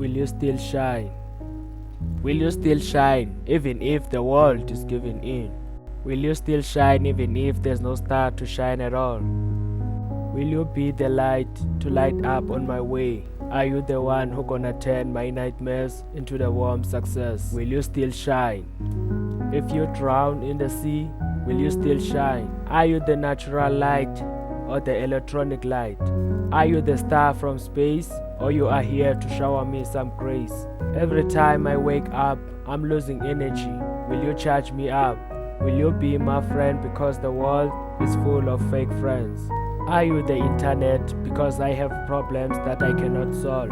Will you still shine? Will you still shine even if the world is giving in? Will you still shine even if there's no star to shine at all? Will you be the light to light up on my way? Are you the one who gonna turn my nightmares into the warm success? Will you still shine? If you drown in the sea, will you still shine? Are you the natural light or the electronic light? Are you the star from space or you are here to shower me some grace? Every time I wake up, I'm losing energy. Will you charge me up? Will you be my friend because the world is full of fake friends? Are you the internet because I have problems that I cannot solve?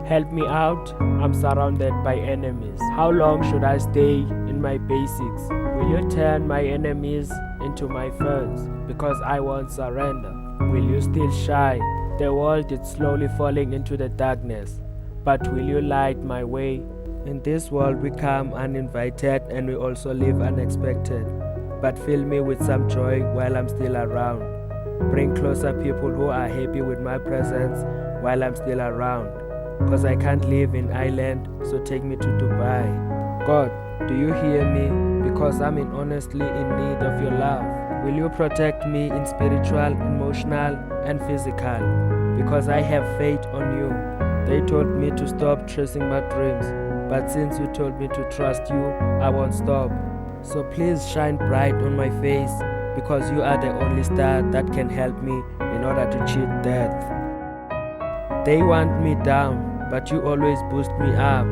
Help me out, I'm surrounded by enemies. How long should I stay in my basics? Will you turn my enemies into my friends because I won't surrender? Will you still shine? The world is slowly falling into the darkness, but will you light my way? In this world we come uninvited and we also leave unexpected, but fill me with some joy while I'm still around. Bring closer people who are happy with my presence while I'm still around, cause I can't live in Ireland, so take me to Dubai. God, do you hear me? Because I'm honestly in need of your love. Will you protect me in spiritual, emotional and physical? Because I have faith on you. They told me to stop chasing my dreams, but since you told me to trust you, I won't stop. So please shine bright on my face, because you are the only star that can help me in order to cheat death. They want me down, but you always boost me up.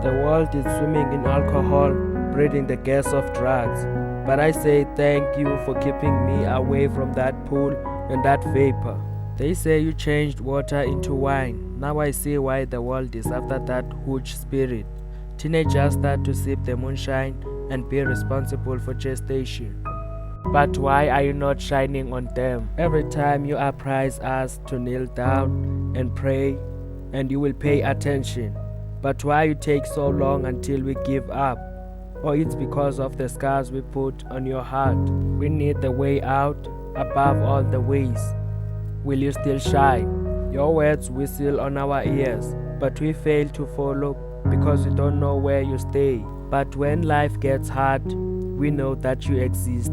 The world is swimming in alcohol, breathing the gas of drugs, but I say thank you for keeping me away from that pool and that vapor. They say you changed water into wine. Now I see why the world is after that hooch spirit. Teenagers start to sip the moonshine and be responsible for gestation. But why are you not shining on them? Every time you apprise us to kneel down and pray, and you will pay attention. But why you take so long until we give up? Or it's because of the scars we put on your heart. We need the way out above all the ways. Will you still shine? Your words whistle on our ears, but we fail to follow because we don't know where you stay. But when life gets hard, we know that you exist.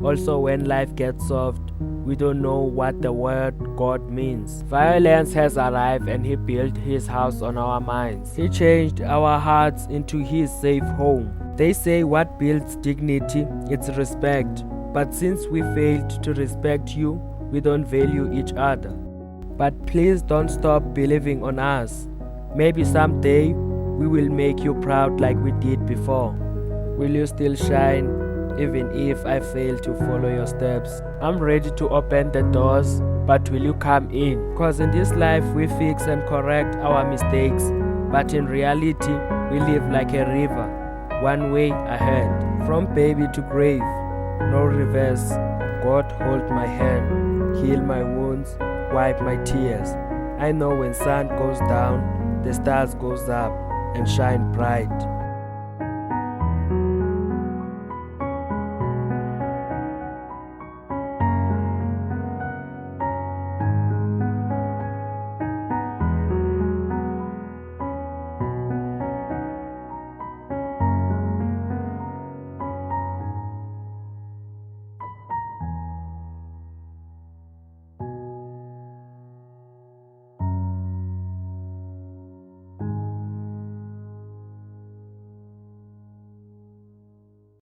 Also when life gets soft, we don't know what the word God means. Violence has arrived and he built his house on our minds. He changed our hearts into his safe home. They say what builds dignity, it's respect. But since we failed to respect you, we don't value each other. But please don't stop believing on us. Maybe someday we will make you proud like we did before. Will you still shine even if I fail to follow your steps? I'm ready to open the doors, but will you come in? Cause in this life we fix and correct our mistakes, but in reality we live like a river, one way ahead. From baby to grave, no reverse. God hold my hand, heal my wounds, wipe my tears. I know when sun goes down, the stars goes up and shine bright.